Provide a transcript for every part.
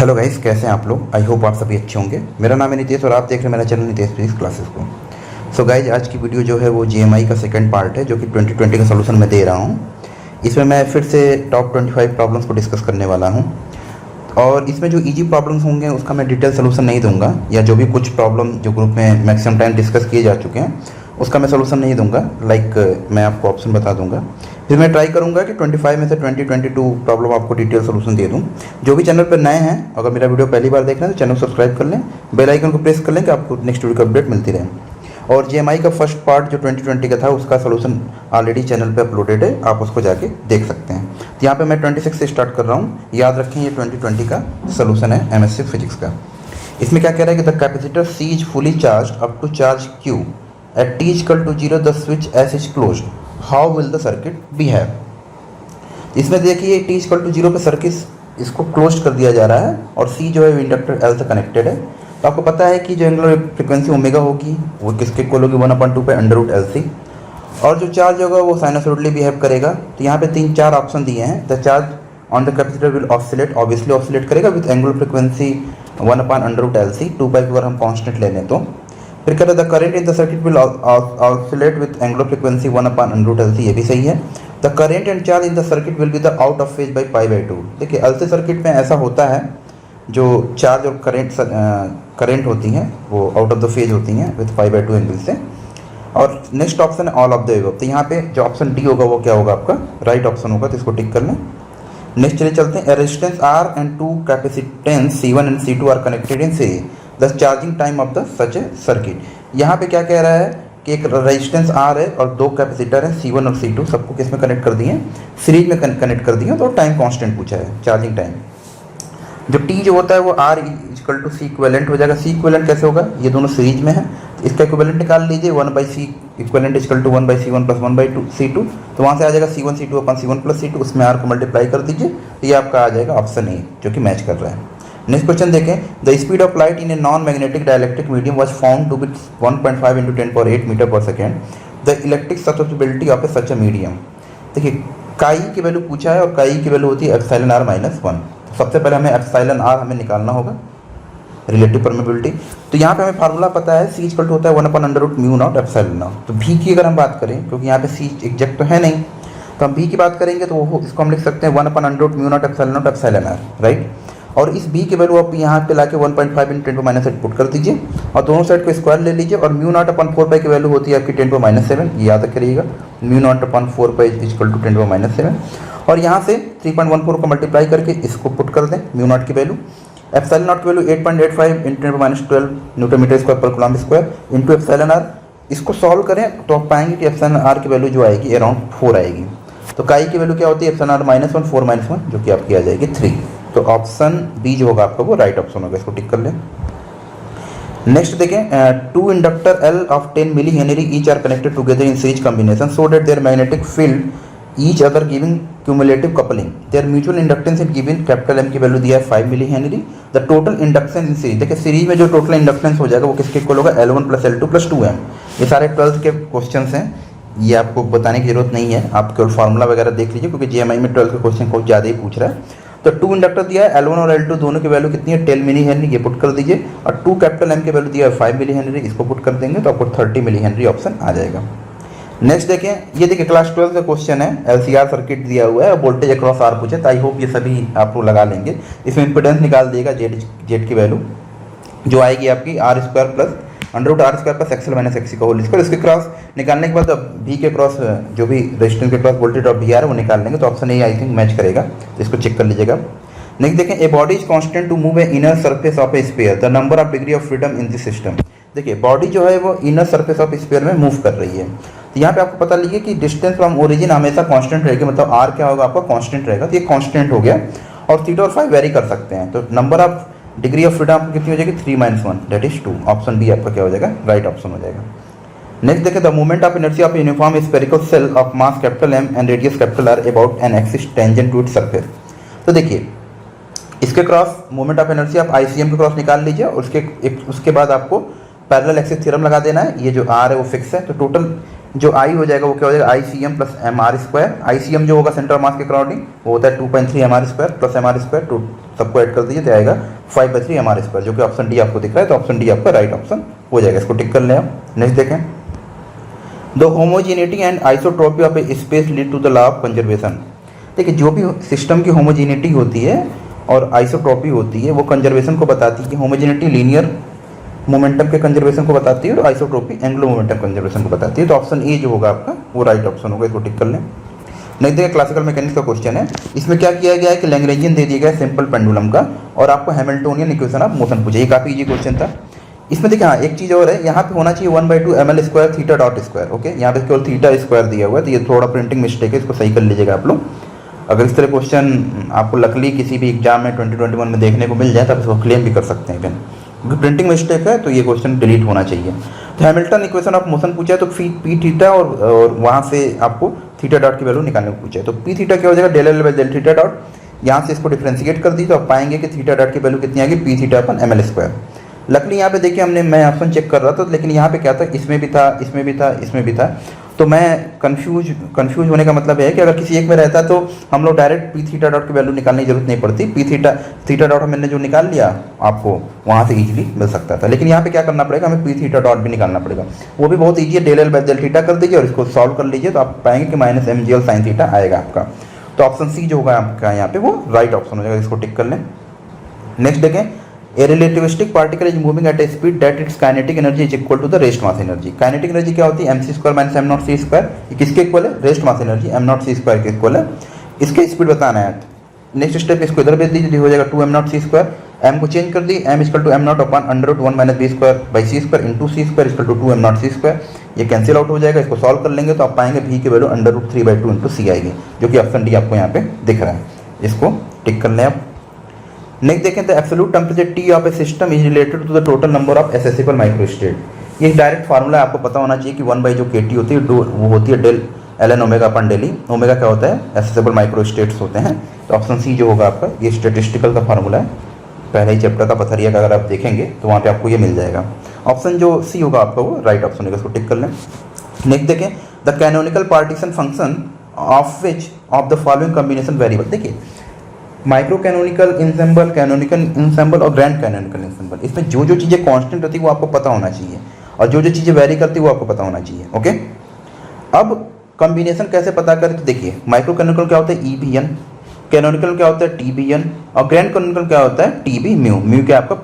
Hello guys, कैसे हैं आप लोग। आई होप आप सभी अच्छे होंगे। मेरा नाम है नितेश और आप देख रहे हैं मेरा चैनल नितेश फिजिक्स क्लासेस को। सो गाइस, आज की वीडियो जो है वो जीएमआई का सेकंड पार्ट है जो कि 2020 का सोल्यूशन मैं दे रहा हूँ। इसमें मैं फिर से टॉप 25 प्रॉब्लम्स को डिस्कस करने वाला हूँ और इसमें जो इजी प्रॉब्लम्स होंगे उसका मैं डिटेल सोल्यूशन नहीं दूंगा, या जो भी कुछ प्रॉब्लम जो ग्रुप में मैक्सिमम टाइम डिस्कस किए जा चुके हैं उसका मैं सोल्यूशन नहीं दूंगा। मैं आपको ऑप्शन बता दूंगा। फिर मैं ट्राई करूंगा कि 25 में से 22 प्रॉब्लम आपको डिटेल सोल्यूशन दे दूं। जो भी चैनल पर नए हैं, अगर मेरा वीडियो पहली बार देख रहे हैं तो चैनल सब्सक्राइब कर लें, बेल आइकन को प्रेस कर लें कि आपको नेक्स्ट वीडियो का अपडेट मिलती रहे। और जीएमआई का फर्स्ट पार्ट जो 2020 का था उसका सोल्यूशन ऑलरेडी चैनल पे अपलोडेड है, आप उसको जाके देख सकते हैं। तो यहाँ पे मैं 26 से स्टार्ट कर रहा हूँ। याद रखें ये 2020 का सोल्यूशन है एमएससी फिजिक्स का। इसमें क्या कह रहा है कि the capacitor C is fully charged up to charge Q at T equal to 0 the switch S is closed, how will the circuit behave. इसमें देखिए टी इक्वल टू 0 पे सर्किट इसको क्लोज कर दिया जा रहा है और सी जो है इंडक्टर एल से कनेक्टेड है। तो आपको पता है कि जो एंगुलर फ्रिक्वेंसी ओमेगा होगी वो किसके इक्वल होगी 1/2 पे अंडर रूट एल सी, और जो चार्ज होगा वो साइनसोइडली बिहेव करेगा। तो यहाँ पे 3-4 ऑप्शन दिए हैं। The charge on the capacitor will oscillate, obviously oscillate करेगा विद एंगुलर फ्रिक्वेंसी 1/√LC, 2 अगर हम कांस्टेंट ले लें तो। फिर कह रहे the current in the circuit will oscillate with angular frequency 1/√LC, ये भी सही है। The current and charge in the circuit will be the out of phase by π/2। देखिए एलसी सर्किट में ऐसा होता है, जो चार्ज और करेंट होती हैं वो आउट ऑफ द फेज होती हैं विद π/2 एंगल से। और नेक्स्ट ऑप्शन है ऑल ऑफ द एबव। तो यहाँ पे जो ऑप्शन डी होगा वो क्या होगा, आपका राइट ऑप्शन होगा, तो इसको टिक कर लें। नेक्स्ट चलिए चलते हैं। Resistance R and 2 capacitance C1 and C2 are connected in series, the charging time of the such a circuit. यहाँ पे क्या कह रहा है कि एक रेजिस्टेंस आर है और 2 कैपेसिटर है C1 और C2, सबको किस में कनेक्ट कर दिए, सीरीज में कनेक्ट कर दिए, तो टाइम कांस्टेंट पूछा है, चार्जिंग टाइम। जो टी जो होता है वो R equal to C equivalent हो जाएगा। सी इक्वेलेंट कैसे होगा, ये दोनों सीरीज में है, तो इसका इक्वेलेंट निकाल लीजिए, 1/c equivalent equal to 1/c1 plus 1/2c2। तो वहाँ से आ जाएगा C1 C2 अपन C1 प्लस C2, उसमें आर को मल्टीप्लाई कर दीजिए, तो ये आपका आ जाएगा ऑप्शन ए जो कि मैच कर रहा है। नेक्स्ट क्वेश्चन देखें। The speed of light in a non magnetic dielectric medium was found to be 1.5 × 10⁸ metre per second. The electric susceptibility of a such a medium. देखिए काई की value पूछा है और काई की वैल्यू होती है एप्सिलॉन r - 1। सबसे पहले हमें एप्सिलॉन r हमें निकालना होगा, रिलेटिव परमेबिलिटी। तो यहाँ पे हमें फार्मूला पता है, C इक्वल टू होता है 1/√μ0 एप्सिलॉन नॉट। तो V की अगर हम बात करें, क्योंकि यहाँ पे C एग्जैक्ट तो है नहीं, तो हम V की बात करेंगे तो वो इसको हम लिख सकते हैं 1/√μ0 एप्सिलॉन r, राइट। और इस B की वैल्यू आप यहाँ पे लाके 1.5 × 10⁻8 पुट कर दीजिए और दोनों साइड को स्क्वायर ले लीजिए, और μ0/4π की वैल्यू होती है आपकी 10⁻7, ये याद रखिएगा, μ0/4π इक्वल टू 10⁻7। और यहाँ से 3.14 को मल्टीप्लाई करके इसको पुट कर दें μ0 की वैल्यू। एप्सिलॉन नॉट की वैल्यू 8.85 × 10⁻12 न्यूटन मीटर स्क्वायर पर coulomb square into epsilon r। इसको सॉल्व करें तो आप पाएंगे कि एप्सिलॉन r की वैल्यू जो आएगी अराउंड 4 आएगी। तो काई की वैल्यू क्या होती है, एप्सिलॉन r -1 4 - 1 जो कि आपकी आ जाएगी 3। तो ऑप्शन बी जो होगा आपका वो राइट ऑप्शन होगा, इसको टिक कर लें। नेक्स्ट देखें। 2 inductor L of 10 milli henry each are connected together in series combination so that their magnetic field each other giving cumulative coupling, their mutual inductance in given capital M की value दिया है 5 milli henry. The total inductance in series, देखिए series में जो total inductance हो जाएगा वो किसके इक्वल होगा, L1 + L2 + 2M। ये सारे 12th के क्वेश्चन हैं, ये आपको बताने की जरूरत नहीं है, आप केवल फार्मूला वगैरह देख लीजिए, क्योंकि जीएमआई में 12th के क्वेश्चन बहुत ज़्यादा ही पूछ रहा है। तो 2 इंडक्टर दिया है, L1 और L2 दोनों की वैल्यू कितनी है, 10 मिली हेनरी, ये पुट कर दीजिए, और 2 कैपिटल M की वैल्यू दिया है 5 मिली हेनरी, इसको पुट कर देंगे तो आपको 30 मिली हेनरी ऑप्शन आ जाएगा। नेक्स्ट देखें। ये देखिए क्लास 12 का क्वेश्चन है, LCR सर्किट दिया हुआ है और वोल्टेज अक्रॉस R पूछे, तो आई होप ये सभी आप लोग लगा लेंगे। इसमें इंपेडेंस निकाल दिएगा जेड की वैल्यू जो आएगी आपकी R² plus √R² plus XL - XC का होल स्क्वायर। इसके क्रॉस निकालने के बाद V के क्रॉस जो भी रेजिस्टेंस के क्रॉस वोल्टेज ऑफ VR है वो निकाल लेंगे, तो option A I think match करेगा, तो इसको चेक कर लीजिएगा। नेक्स्ट देखें। A body is constant to move a inner surface of a sphere, the number of degree of freedom in this system. देखिए बॉडी जो है वो इनर सरफेस ऑफ स्फीयर में मूव कर रही है। तो यहाँ पे आपको पता लीजिए कि डिस्टेंस फ्रॉम ओरिजिन हमेशा कांस्टेंट रहेगी, मतलब R क्या होगा आपका कांस्टेंट रहेगा, तो ये कांस्टेंट हो गया। और थीटा और फाई वेरी कर सकते हैं, तो number of degree of freedom आपको कितनी हो जाएगी, 3 - 1 दैट इज 2। ऑप्शन बी आपका क्या हो जाएगा, राइट ऑप्शन हो जाएगा। नेक्स्ट देखें। The movement of inertia of uniform spherical shell of mass M and radius R about an axis tangent to its surface. तो देखिए इसके क्रॉस मूवमेंट ऑफ एनर्जी आप ICM के क्रॉस निकाल लीजिए, और उसके बाद आपको पैरेलल एक्सिस थ्योरम लगा देना है। ये जो R है वो फिक्स है, तो टोटल जो I हो जाएगा वो क्या हो जाएगा, ICM + MR²। ICM जो होगा सेंटर ऑफ मास के अकॉर्डिंग वो होता है 2.3 MR² + MR² सबको ऐड कर दीजिए तो आएगा 5/3 mr², जो कि ऑप्शन डी आपको दिख रहा है, तो ऑप्शन डी आपका राइट ऑप्शन हो जाएगा। इसको टिक कर लें आप। नेक्स्ट देखें, the homogeneity and isotropy of a space lead to the law of conservation. देखिए जो भी सिस्टम की होमोजीनिटी होती है और आइसोट्रॉपी होती है वो कंजर्वेशन को बताती है कि होमोजीनिटी लीनियर मोमेंटम के कंजर्वेशन को बताती है और आइसोट्रॉपी एंगुलर मोमेंटम कंजर्वेशन को बताती है। तो ऑप्शन ए जो होगा आपका वो राइट ऑप्शन होगा। इसको टिक कर लें। नेक्स्ट देखिए, क्लासिकल मैकेनिक्स का क्वेश्चन है। इसमें क्या किया गया है कि लैग्रेंजियन दे दिया गया है सिंपल पेंडुलम का और आपको हैमिल्टोनियन इक्वेशन ऑफ मोशन पूछे। ये काफी इजी क्वेश्चन था। इसमें देखिए हाँ एक चीज़ और है, यहाँ पे होना चाहिए 1/2 ml² theta dot square. Okay, यहाँ पे केवल थीटा स्क्वायर दिया हुआ है, तो ये थोड़ा प्रिंटिंग मिस्टेक है, इसको सही कर लीजिएगा आप लोग। अगर इस तरह क्वेश्चन आपको लकली किसी भी एग्जाम में 2021 में देखने को मिल जाए तब इसको क्लेम भी कर सकते हैं इवन, क्योंकि प्रिंटिंग मिस्टेक है तो ये क्वेश्चन डिलीट होना चाहिए। तो हैमिल्टन इक्वेशन ऑफ मोशन पूछा है तो पी थीटा और वहाँ से आपको थीटा डॉट की वैल्यू निकालने को पूछा है। तो पी थीटा क्या हो जाएगा, del L by del theta dot. यहाँ से इसको डिफ्रेंशिएट कर दी तो आप पाएंगे कि थीटा डॉट की वैल्यू कितनी आएगी, पी थीटा अपन ml²। लकली यहाँ पे देखिए मैं ऑप्शन चेक कर रहा था, लेकिन यहाँ पे क्या था, इसमें भी था, इसमें भी था, इसमें भी था, तो मैं कंफ्यूज होने का मतलब है कि अगर किसी एक में रहता तो हम लोग डायरेक्ट पी थीटा डॉट की वैल्यू निकालने की जरूरत नहीं पड़ती। पी थीटा डॉट मैंने जो निकाल लिया आपको वहाँ से इजीली मिल सकता था। लेकिन यहाँ पे क्या करना पड़ेगा, हमें पी थीटा डॉट भी निकालना पड़ेगा। वो भी बहुत ईजी है, del L by del theta कर दीजिए और इसको सॉल्व कर लीजिए तो आप पाएंगे कि -mgl sin थीटा आएगा आपका। तो ऑप्शन सी जो होगा आपका यहाँ पे वो राइट ऑप्शन हो जाएगा। इसको टिक कर लें। नेक्स्ट देखें, a relativistic particle is moving at a speed that its kinetic energy is equal to the rest mass energy. Kinetic energy क्या होती है, mc² - m0c²। ये किसके इक्वल है, रेस्ट मास एनर्जी m0c² के इक्वल है। इसके स्पीड बताना है। नेक्स्ट स्टेप इसको इधर भेज दीजिए, हो जाएगा 2m0c²। m को चेंज कर दी, m = m0/√1 - v²/c² into c² = 2m0c²। ये कैंसिल आउट हो जाएगा। इसको सॉल्व कर लेंगे तो आप पाएंगे v की वैल्यू √3/2 इंटू c आएगी, जो कि ऑप्शन डी आपको यहाँ पे दिख रहा है। इसको टिक कर लें आप। नेक्स्ट देखें, तो absolute temperature T of a system is related to the total number of accessible microstate. ये डायरेक्ट फार्मूला है, आपको पता होना चाहिए कि 1 जो KT होती है वो होती है डेल ln ओमेगा अपन डेली। ओमेगा क्या होता है, एसेसिबल माइक्रोस्टेट्स होते हैं। तो ऑप्शन सी जो होगा आपका ये स्टेटिस्टिकल का फार्मूला है, पहले ही चैप्टर का पथरिया का अगर आप देखेंगे तो वहाँ पे आपको ये मिल जाएगा। ऑप्शन जो सी होगा आपका वो राइट ऑप्शन होगा। इसको टिक कर लें। नेक्स्ट देखें, the canonical partition function of which of the following combination variable. देखिए micro canonical ensemble, canonical ensemble और ग्रैंड कैनोनिकल इंसेंबल, इसमें जो जो चीज़ें कांस्टेंट रहती है वो आपको पता होना चाहिए और जो जो चीज़ें वेरी करती है वो आपको पता होना चाहिए। ओके, अब कॉम्बिनेशन कैसे पता करें, तो देखिए माइक्रो कैनोनिकल क्या होता है EBN, कैनोनिकल क्या होता है TBN और ग्रैंड कैनोनिकल क्या होता है TB म्यू। म्यू क्या आपका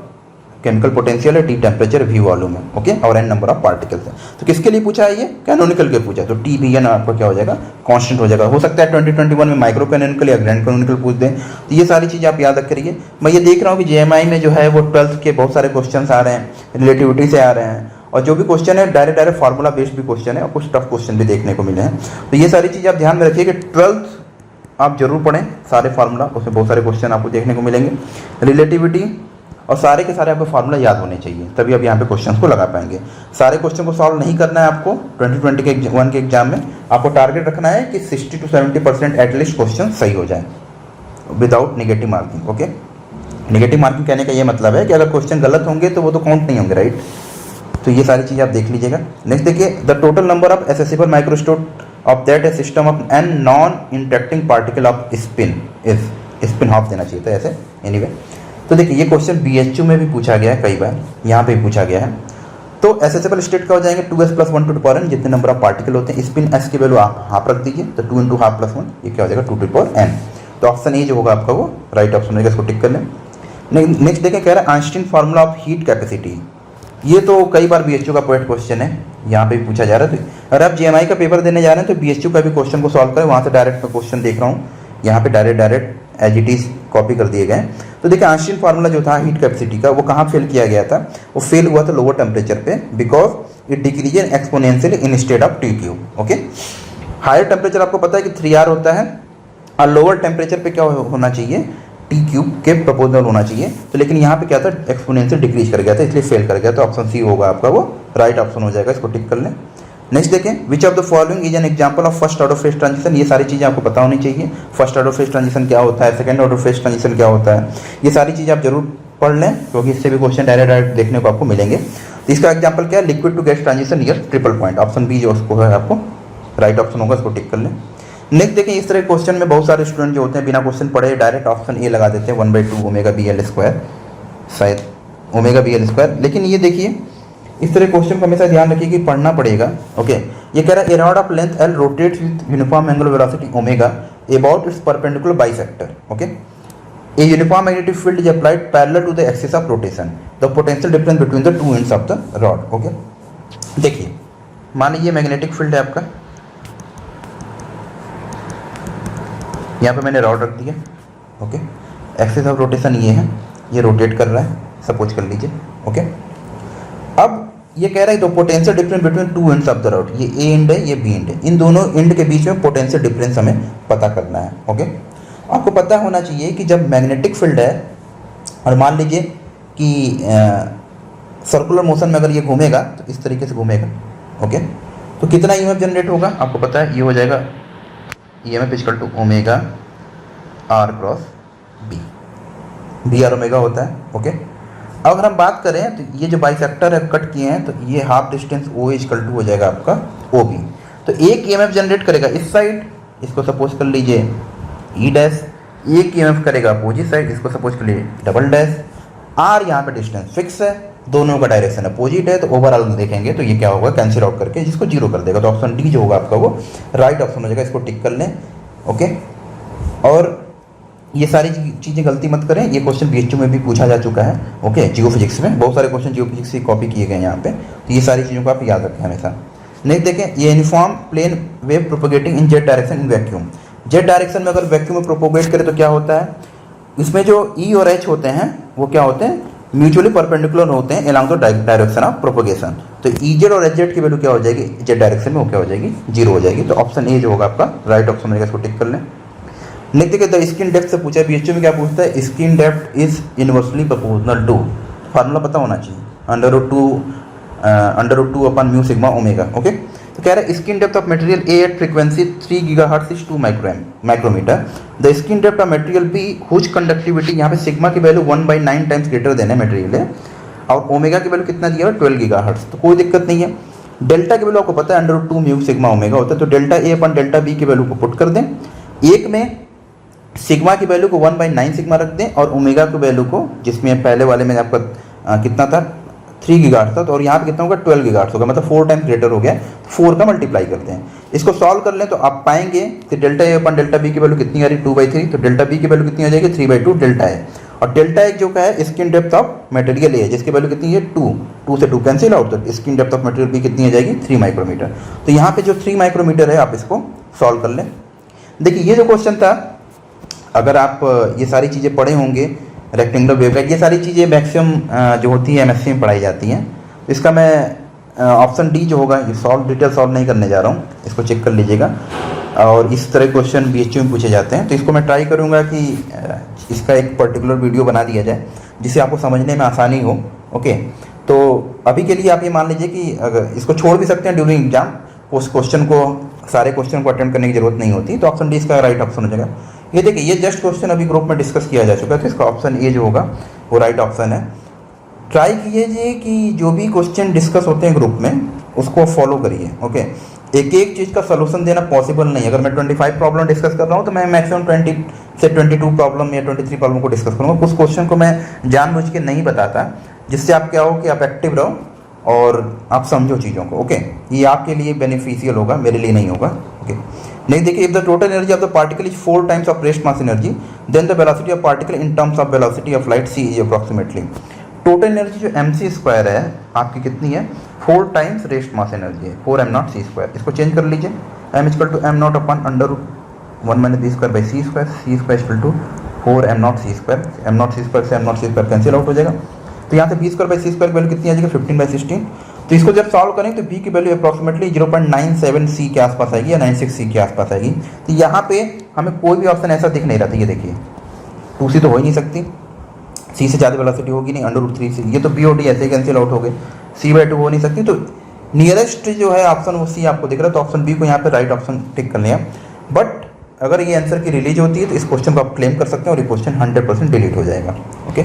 केमिकल पोटेंशियल है, टी टेम्परेचर, वी वॉल्यूम है। ओके, और एन नंबर ऑफ पार्टिकल्स है। तो किसके लिए पूछा है, ये कैनोनिकल के पूछा है, तो TBN आपका क्या हो जाएगा, कांस्टेंट हो जाएगा। हो सकता है 2021 में माइक्रो कैनोनिकल या ग्रैंड कैनोनिकल पूछ दें। तो ये सारी चीज़ें आप याद रखिए। मैं ये देख रहा हूँ कि JMI में जो है वो 12th के बहुत सारे क्वेश्चन आ रहे हैं, रिलेटिविटी से आ रहे हैं, और जो भी क्वेश्चन है डायरेक्ट फार्मूला बेस्ड भी क्वेश्चन है और कुछ टफ क्वेश्चन भी देखने को मिले हैं। तो ये सारी चीज़ें आप ध्यान में रखिए कि 12th आप जरूर पढ़ें, सारे फार्मूला, उसमें बहुत सारे क्वेश्चन आपको देखने को मिलेंगे, रिलेटिविटी और सारे के सारे आपको फार्मूला याद होने चाहिए, तभी आप यहाँ पे क्वेश्चंस को लगा पाएंगे। सारे क्वेश्चन को सॉल्व नहीं करना है आपको 2021 के एग्जाम में। आपको टारगेट रखना है कि 60 to 70% एटलीस्ट क्वेश्चन सही हो जाए without negative marking. Okay, negative marking कहने का ये मतलब है कि अगर क्वेश्चन गलत होंगे तो वो तो काउंट नहीं होंगे, राइट। तो ये सारी चीज़ें आप देख लीजिएगा। नेक्स्ट देखिए, the total number of accessible microscope of that a system of N non interacting particle of spin is, spin half देना चाहिए था ऐसे, एनीवे। तो देखिए ये क्वेश्चन BHU में भी पूछा गया है कई बार, यहाँ पे भी पूछा गया है। तो एसेसिबल स्टेट क्या हो जाएंगे, 2s + 1 to the power n, जितने नंबर ऑफ पार्टिकल होते हैं, स्पिन s की वैल्यू आप हाफ रख दीजिए, तो 2 × ½ + 1, ये क्या हो जाएगा 2 to the power n। तो ऑप्शन ए जो होगा आपका वो राइट ऑप्शन होगा। इसको टिक कर लें। नेक्स्ट देखें, कह रहा है Einstein formula of heat capacity. ये तो कई बार BHU का पोएट क्वेश्चन है, यहाँ पे भी पूछा जा रहा है। तो अगर आप JMI का पेपर देने जा रहे हैं तो BHU का भी क्वेश्चन को सॉल्व करें, वहाँ से डायरेक्ट मैं क्वेश्चन देख रहा हूँ, यहाँ पे direct as it is copy कर दिए गए। तो देखिए आइंस्टीन फार्मूला जो था हीट कैपेसिटी का, वो कहाँ फेल किया गया था, वो फेल हुआ था लोअर टेम्परेचर पे, because it decrease exponentially in state of T3। Okay, higher temperature आपको पता है कि 3R होता है और लोअर टेम्परेचर पे क्या होना चाहिए, T³ के प्रोपोर्शनल होना चाहिए। तो लेकिन यहाँ पे क्या था, एक्सपोनेंशियल डिक्रीज कर गया था, इसलिए फेल कर गया। तो ऑप्शन सी होगा आपका वो राइट ऑप्शन हो जाएगा। इसको टिक कर लें। नेक्स्ट देखें, विच of the following is an example of first order phase transition. ये सारी चीज़ें आपको पता होनी चाहिए। फर्स्ट ऑर्डर फेज ट्रांजिशन क्या होता है, सेकंड ऑर्डर फेज ट्रांजिशन क्या होता है, ये सारी चीज़ें आप जरूर पढ़ लें, क्योंकि इससे भी क्वेश्चन डायरेक्ट देखने को आपको मिलेंगे। तो इसका एग्जाम्पल क्या है, liquid to gas transition near triple point. Option B जो उसको है आपको राइट ऑप्शन होगा, इसको टिक कर लें। नेक्स्ट देखिए, इस तरह के क्वेश्चन में बहुत सारे स्टूडेंट जो होते हैं बिना क्वेश्चन पढ़े डायरेक्ट ऑप्शन ए लगा देते हैं 1/2 ओमेगा बी एल स्क्वायर, शायद ओमेगा बी एल स्क्वायर। लेकिन ये देखिए, इस तरह क्वेश्चन को हमेशा ध्यान रखिए कि पढ़ना पड़ेगा। ओके, ये कह रहा है a rod of length L rotates with uniform angular velocity omega about its perpendicular bisector. Okay, a uniform magnetic field is applied parallel to the axis of rotation, the potential difference between the two ends of the rod. Okay, देखिए मान लीजिए magnetic field है आपका, यहाँ पे मैंने rod रख दिया। ओके, एक्सिस ऑफ रोटेशन ये है, ये रोटेट कर रहा है, सपोज कर लीजिए। ओके, अब ये कह रहा है तो potential difference between two ends of the rod, ये ए एंड है, ये बी एंड है, इन दोनों एंड के बीच में पोटेंशियल डिफरेंस हमें पता करना है। ओके, आपको पता होना चाहिए कि जब मैग्नेटिक फील्ड है और मान लीजिए कि सर्कुलर मोशन में अगर ये घूमेगा तो इस तरीके से घूमेगा। ओके, तो कितना ईएमएफ जनरेट होगा आपको पता है, ये हो जाएगा EMF equal to omega R cross B, B R omega होता है। ओके, अब अगर हम बात करें तो ये जो बाइसेक्टर है कट किए हैं, तो ये half distance O equal to हो जाएगा आपका ओ बी। तो एक ईएमएफ जनरेट करेगा इस साइड, इसको सपोज कर लीजिए ई डैश, एक ईएमएफ करेगा अपोजिट साइड, इसको सपोज कर लीजिए डबल डैश। आर यहाँ पे डिस्टेंस फिक्स है, दोनों का डायरेक्शन अपोजिट है, तो ओवरऑल देखेंगे तो ये क्या होगा, कैंसिल आउट करके जिसको जीरो कर देगा। तो ऑप्शन डी जो होगा आपका वो राइट ऑप्शन हो जाएगा, इसको टिक कर लें। ओके, और ये सारी चीज़ें गलती मत करें, ये क्वेश्चन बीएचयू में भी पूछा जा चुका है। ओके, जियो फिजिक्स में बहुत सारे क्वेश्चन जियो फिजिक्स से कॉपी किए गए यहाँ पे, तो ये सारी चीज़ों को आप याद रखें हमेशा। नेक्स्ट देखें, ये uniform plane wave propagating in Z direction in vacuum, Z direction में अगर वैक्यूम में प्रोपोगेट करे तो क्या होता है, इसमें जो ई और एच होते हैं वो क्या होते हैं, म्यूचुअली परपेंडिकुलर होते हैं along the direction of propagation. तो ई जेड और एच जेड की वैल्यू क्या हो जाएगी, जेड डायरेक्शन में वो क्या हो जाएगी, जीरो हो जाएगी। तो ऑप्शन ए जो होगा आपका राइट ऑप्शन रहेगा, इसको टिक कर लें। नेक्स्ट देखिए, द स्किन डेप्थ से पूछा है बीएचयू में, क्या पूछता है, skin depth is inversely proportional to, formula पता होना चाहिए, अंडर रूट 2 अपन म्यू सिग्मा ओमेगा। ओके, तो कह रहा है skin depth of material A at frequency 3 gigahertz is 2 micrometre, the skin depth of material B whose conductivity, यहाँ पे सिग्मा की वैल्यू 1/9 टाइम्स ग्रेटर देना है मटेरियल है, और ओमेगा की वैल्यू कितना दिया है 12 गीगाहर्ट्ज, तो कोई दिक्कत नहीं है। डेल्टा की वैल्यू आपको पता है under root 2 mu sigma omega होता है, तो डेल्टा ए अपन डेल्टा बी की वैल्यू को पुट कर दें, एक में सिग्मा की वैल्यू को 1/9 सिग्मा रख दें, और ओमेगा की वैल्यू को, जिसमें पहले वाले में आपका कितना था 3 गीगाहर्ट्ज था, तो और यहाँ पे कितना होगा 12 गीगाहर्ट्ज होगा, मतलब 4 टाइम्स ग्रेटर हो गया, तो 4 का मल्टीप्लाई करते हैं, इसको सॉल्व कर लें तो आप पाएंगे कि डेल्टा ए अपन डेल्टा बी की वैल्यू कितनी आ रही है 2/3, तो डेल्टा बी की वैल्यू कितनी आ जाएगी 3/2 डेल्टा ए, और डेल्टा ए जो का है skin depth of material A है, जिसकी वैल्यू कितनी है 2 से 2 कैंसिल आउट, तो skin depth of material B कितनी आ जाएगी 3 माइक्रोमीटर। तो यहाँ पे जो 3 माइक्रोमीटर है आप इसको सॉल्व कर लें। देखिए ये जो क्वेश्चन था, अगर आप ये सारी चीज़ें पढ़े होंगे, रेक्टेंगुलर वेवगाइड, ये सारी चीज़ें मैक्सिमम जो होती है एमएससी में पढ़ाई जाती हैं, तो इसका मैं ऑप्शन डी जो होगा ये डिटेल सॉल्व नहीं करने जा रहा हूँ, इसको चेक कर लीजिएगा। और इस तरह क्वेश्चन बीएचयू में पूछे जाते हैं, तो इसको मैं ट्राई करूँगा कि इसका एक पर्टिकुलर वीडियो बना दिया जाए जिससे आपको समझने में आसानी हो। ओके, तो अभी के लिए आप ये मान लीजिए कि अगर इसको छोड़ भी सकते हैं ड्यूरिंग एग्जाम, उस क्वेश्चन को, सारे क्वेश्चन को अटेंड करने की जरूरत नहीं होती, तो ऑप्शन डी इसका राइट ऑप्शन हो जाएगा। ये देखिए, ये जस्ट क्वेश्चन अभी ग्रुप में डिस्कस किया जा चुका है, तो इसका ऑप्शन ए जो होगा वो राइट ऑप्शन है। ट्राई कीजिए कि जो भी क्वेश्चन डिस्कस होते हैं ग्रुप में उसको फॉलो करिए। ओके, एक एक चीज़ का सलूशन देना पॉसिबल नहीं है। अगर मैं 25 प्रॉब्लम डिस्कस कर रहा हूँ तो मैं मैक्सिमम 20 से 22 प्रॉब्लम या 23 प्रॉब्लम को डिस्कस करूँगा। कुछ क्वेश्चन को मैं जानबूझ के नहीं बताता, जिससे आप क्या हो कि आप एक्टिव रहो और आप समझो चीज़ों को। ओके, ये आपके लिए बेनिफिशियल होगा, मेरे लिए नहीं होगा। ओके, नहीं देखिए, if the total energy of the particle is 4 times of rest mass energy, then the velocity of particle in terms of velocity of light C is approximately. Total energy जो mc square है आपकी कितनी है, 4 times rest mass energy है, 4m0 c square. इसको change कर लीजिए, m equal to m0 अपन under 1 - b square by C square, C square equal to 4m0 c square, m0 c square से m0 c square cancel out हो जाएगा। तो यहाँ से b square by C square की वैल्यू कितनी आ जाएगी 15/16। तो इसको जब सॉल्व करें तो b की वैल्यू अप्रॉक्सीमेटली 0.97 c के आसपास आएगी या 96 c के आसपास आएगी। तो यहाँ पे हमें कोई भी ऑप्शन ऐसा दिख नहीं रहा था, ये देखिए 2c तो हो ही नहीं सकती, c से ज़्यादा वेलोसिटी होगी नहीं, अंडर रूट 3 से, ये तो b और d ऐसे ही कैंसिल आउट हो गए, c/2 हो नहीं सकती। तो नियरेस्ट जो है ऑप्शन वो c आपको दिख रहा है, तो ऑप्शन b को यहाँ पे राइट ऑप्शन टिक कर लिया। बट अगर ये आंसर की रिलीज होती है तो इस क्वेश्चन को आप क्लेम कर सकते हैं और ये क्वेश्चन 100% डिलीट हो जाएगा। ओके,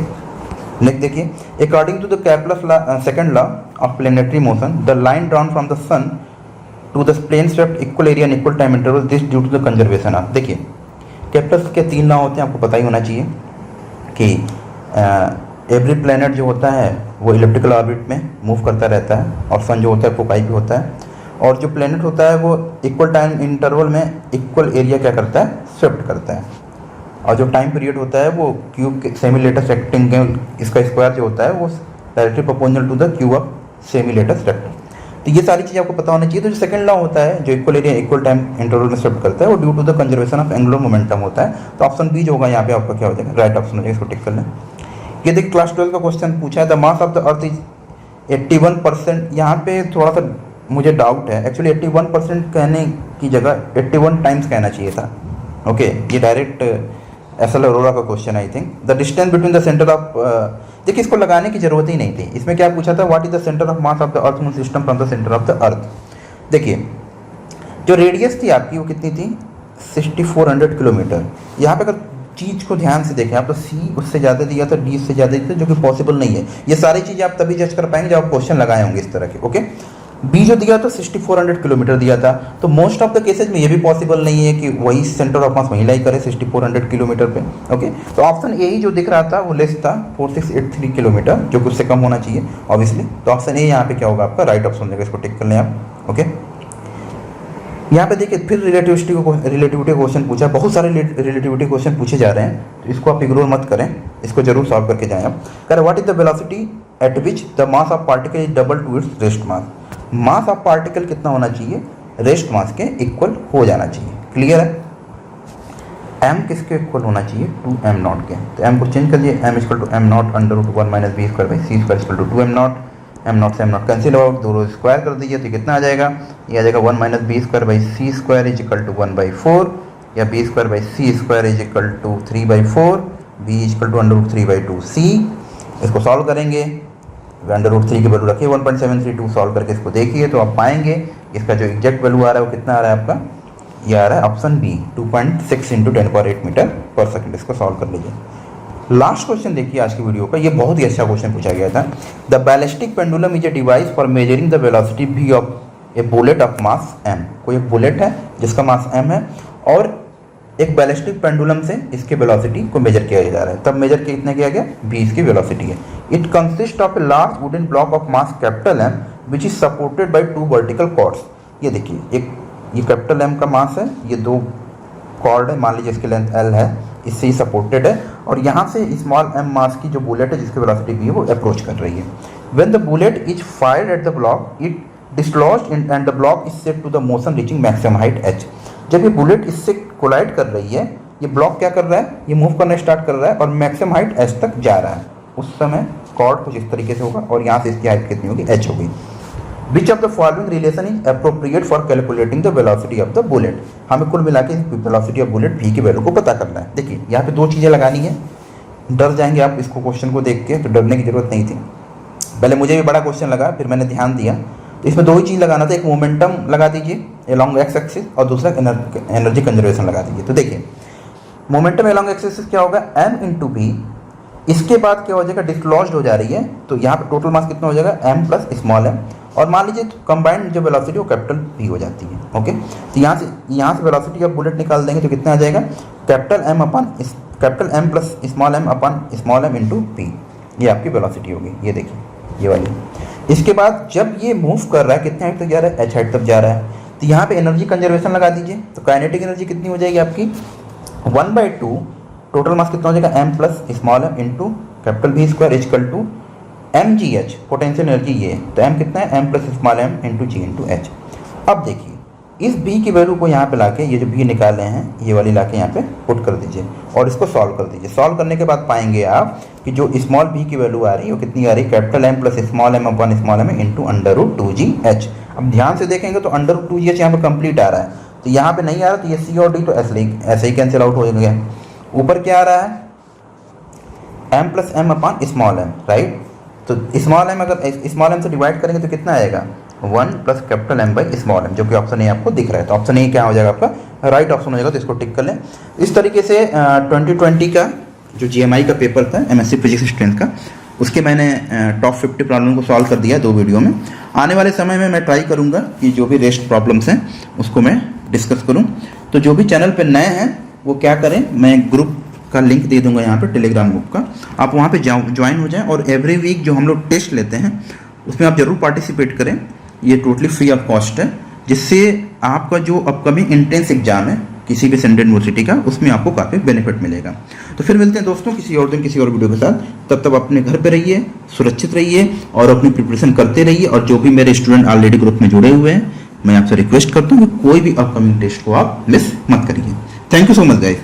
नेक्स्ट देखिए, according to the Kepler's second law of planetary motion, the line drawn from the sun to the plane swept equal area and equal time interval this due to the conservation of. देखिए Kepler के 3 law होते हैं, आपको पता ही होना चाहिए कि every planet जो होता है वो इलिप्टिकल ऑर्बिट में मूव करता रहता है, और सन जो होता है फोकाई पे होता है, और जो प्लैनेट होता है वो इक्वल टाइम इंटरवल में इक्वल एरिया क्या करता है, स्वेप्ट करता है। और जो टाइम पीरियड होता है वो क्यूब के सेमी लेटस रेक्टेंगल इसका स्क्वायर जो होता है वो directly proportional to the cube of semi latus rectangle. तो ये सारी चीज़ें आपको पता होना चाहिए। तो जो सेकंड लॉ होता है जो equal area equal time interval में स्वेप्ट करता है वो due to the conservation of angular momentum होता है। तो ऑप्शन बी जो होगा यहाँ पे आपका क्या हो जाएगा, राइट ऑप्शन हो जाएगा, इसको टिक कर लें। ये देखिए क्लास 12 का क्वेश्चन पूछा है, the mass of the earth is 81%। यहाँ पे थोड़ा सा मुझे डाउट है, एक्चुअली 81% कहने की जगह 81 टाइम्स कहना चाहिए था। ओके ये डायरेक्ट एसएल अरोरा का question I think. The distance between the centre of, देखिए इसको लगाने की जरूरत ही नहीं थी। इसमें क्या पूछा था, what is the centre of mass of the earth moon system from the centre of the earth. देखिए जो रेडियस थी आपकी वो कितनी थी, 6400 किलोमीटर। यहाँ पे अगर चीज़ को ध्यान से देखें आप तो सी उससे ज़्यादा दिया था, डी उससे ज़्यादा दिया था, जो कि पॉसिबल नहीं है। ये सारी चीज़ें आप तभी जज कर पाएंगे जब आप क्वेश्चन लगाए होंगे इस तरह के। ओके बी जो दिया तो 6400 किलोमीटर दिया था, तो मोस्ट ऑफ द केसेज में ये भी पॉसिबल नहीं है कि वही सेंटर ऑफ मास वहीं लाई करे 6400 किलोमीटर पे। ओके तो ऑप्शन ए ही जो दिख रहा था वो लेस था 4683 किलोमीटर, जो कि उससे कम होना चाहिए ऑब्वियसली। तो ऑप्शन ए यहाँ पे क्या होगा आपका, राइट ऑप्शन देगा, इसको टिक कर लें आप। ओके यहाँ पे देखिए फिर रिलेटिविटी क्वेश्चन पूछा, बहुत सारे रिलेटिविटी क्वेश्चन पूछे जा रहे हैं, तो इसको आप इग्नोर मत करें, इसको जरूर सॉल्व करके जाएं आप। करें what is the velocity at which the mass of particle is double two it's rest mass. Mass of particle कितना होना चाहिए, रेस्ट मास के इक्वल हो जाना चाहिए। क्लियर है, m किसके इक्वल होना चाहिए, 2m0 के। तो m को चेंज कर दिए, m equal to m0 under root 1 minus B square by C square equal to 2m0। m0 से m0 कैंसिल होगा, दोनों स्क्वायर कर दीजिए तो कितना आ जाएगा, ये आ जाएगा 1 minus B square by C square is equal to 1/4, या B square by C square is equal to 3/4, B is equal to under root 3/2 C. इसको सॉल्व करेंगे, अंडर रूट 3 की वैल्यू रखिए 1.732, सॉल्व करके इसको देखिए तो आप पाएंगे इसका जो एग्जैक्ट वैल्यू आ रहा है वो कितना आ रहा है आपका, ये आ रहा है ऑप्शन बी 2.6 इंटू 10⁸ मीटर पर सेकंड। इसको सॉल्व कर लीजिए। लास्ट क्वेश्चन देखिए आज की वीडियो का, ये बहुत ही अच्छा क्वेश्चन पूछा गया था। The ballistic pendulum is a device for measuring the velocity v of A bullet of mass m। कोई एक बुलेट है जिसका मास m है और एक बैलिस्टिक पेंडुलम से इसके वेलोसिटी को मेजर किया जा रहा है, तब मेजर कितना किया गया, v इसकी वेलोसिटी है। It consist of a large wooden block of mass capital M which is supported by 2 vertical cords. ये देखिए एक ये कैपिटल M का मास है, ये 2 कॉर्ड है, मान लीजिए इसकी लेंथ L है, इससे ही सपोर्टेड है, और यहाँ से स्मॉल m मास की जो बुलेट है जिसकी वेलोसिटी v है वो अप्रोच कर रही है। When the bullet is fired at the block it dislodged and the block is set to the motion reaching maximum height h। जब ये बुलेट इससे कोलाइड कर रही है, ये ब्लॉक क्या कर रहा है, ये मूव करना स्टार्ट कर रहा है और मैक्सिमम हाइट h तक जा रहा है। उस समय कॉर्ड कुछ इस तरीके से होगा और यहाँ से इसकी हाइट कितनी होगी, h होगी। विच of the following relation is appropriate for calculating the velocity of the bullet. हमें कुल मिला के वेलोसिटी ऑफ बुलेट v की वैल्यू को पता करना है। देखिए यहाँ पे 2 चीज़ें लगानी है, डर जाएंगे आप इसको क्वेश्चन को देख के, तो डरने की जरूरत नहीं थी। पहले मुझे भी बड़ा क्वेश्चन लगा, फिर मैंने ध्यान दिया, तो इसमें 2 ही चीज़ लगाना था, एक मोमेंटम लगा दीजिए अलॉन्ग एक्स एक्सिस और दूसरा एनर्जी कंजर्वेशन लगा दीजिए। तो देखिए मोमेंटम अलॉन्ग एक्स एक्सिस क्या होगा, m इंटू बी, इसके बाद क्या हो जाएगा, डिसलॉज्ड हो जा रही है, तो यहाँ पे टोटल मास कितना हो जाएगा, m प्लस स्मॉल m, और मान लीजिए कंबाइंड जो वेलोसिटी वो कैपिटल v हो जाती है। ओके तो यहाँ से वेलोसिटी ऑफ बुलेट निकाल देंगे तो कितना आ जाएगा, capital m plus small m upon small m into p, ये आपकी वेलोसिटी होगी। ये देखिए ये वाली। इसके बाद जब ये मूव कर रहा है कितने हाइट तक जा रहा है, h हाइट तक जा रहा है, तो यहाँ पे एनर्जी कंजर्वेशन लगा दीजिए, तो काइनेटिक एनर्जी कितनी हो जाएगी आपकी 1/2, टोटल मास कितना हो जाएगा m plus small m into capital v square equal to mgh, potential energy ये, तो m कितना है, m plus small m into g into h। अब देखिए इस b की वैल्यू को यहाँ पे लाके, ये जो b निकाले हैं ये वाली लाके यहाँ पे पुट कर दीजिए और इसको सॉल्व कर दीजिए। सॉल्व करने के बाद पाएंगे आप कि जो स्मॉल b की वैल्यू आ रही है वो कितनी आ रही है, capital m plus small m upon small m into under root 2gh। अब ध्यान से देखेंगे तो अंडर रूट 2gh यहाँ पे कंप्लीट आ रहा है, तो यहाँ पे नहीं आ रहा, तो ये c और d तो ऐसे ही कैंसिल आउट हो गया। ऊपर क्या आ रहा है, m plus m upon small m, right. तो स्मॉल m अगर स्मॉल m से डिवाइड करेंगे तो कितना आएगा, 1 plus capital m by small m, जो कि ऑप्शन ए आपको दिख रहा है। तो ऑप्शन ए क्या हो जाएगा आपका, राइट ऑप्शन हो जाएगा। तो इसको टिक कर लें। इस तरीके से 2020 का जो GMI का पेपर था MSc फिजिक्स स्ट्रेंथ का, उसके मैंने टॉप 50 प्रॉब्लम को सॉल्व कर दिया 2 वीडियो में। आने वाले समय में मैं ट्राई करूँगा कि जो भी रेस्ट प्रॉब्लम्स हैं उसको मैं डिस्कस करूँ। तो जो भी चैनल पर नए हैं वो क्या करें, मैं ग्रुप का लिंक दे दूंगा यहाँ पे, टेलीग्राम ग्रुप का, आप वहाँ पे ज्वाइन हो जाएं और एवरी वीक जो हम लोग टेस्ट लेते हैं उसमें आप जरूर पार्टिसिपेट करें। ये टोटली फ्री ऑफ कॉस्ट है, जिससे आपका जो अपकमिंग एंट्रेंस एग्जाम है किसी भी सेंट्रल यूनिवर्सिटी का, उसमें आपको काफ़ी बेनिफिट मिलेगा। तो फिर मिलते हैं दोस्तों किसी और दिन किसी और वीडियो के साथ। तब तक अपने घर पे रहिए, सुरक्षित रहिए और अपनी प्रिपरेशन करते रहिए। और जो भी मेरे स्टूडेंट ऑलरेडी ग्रुप में जुड़े हुए हैं, मैं आपसे रिक्वेस्ट करता हूँ कि कोई भी अपकमिंग टेस्ट को आप मिस मत करिए। Thank you so much guys.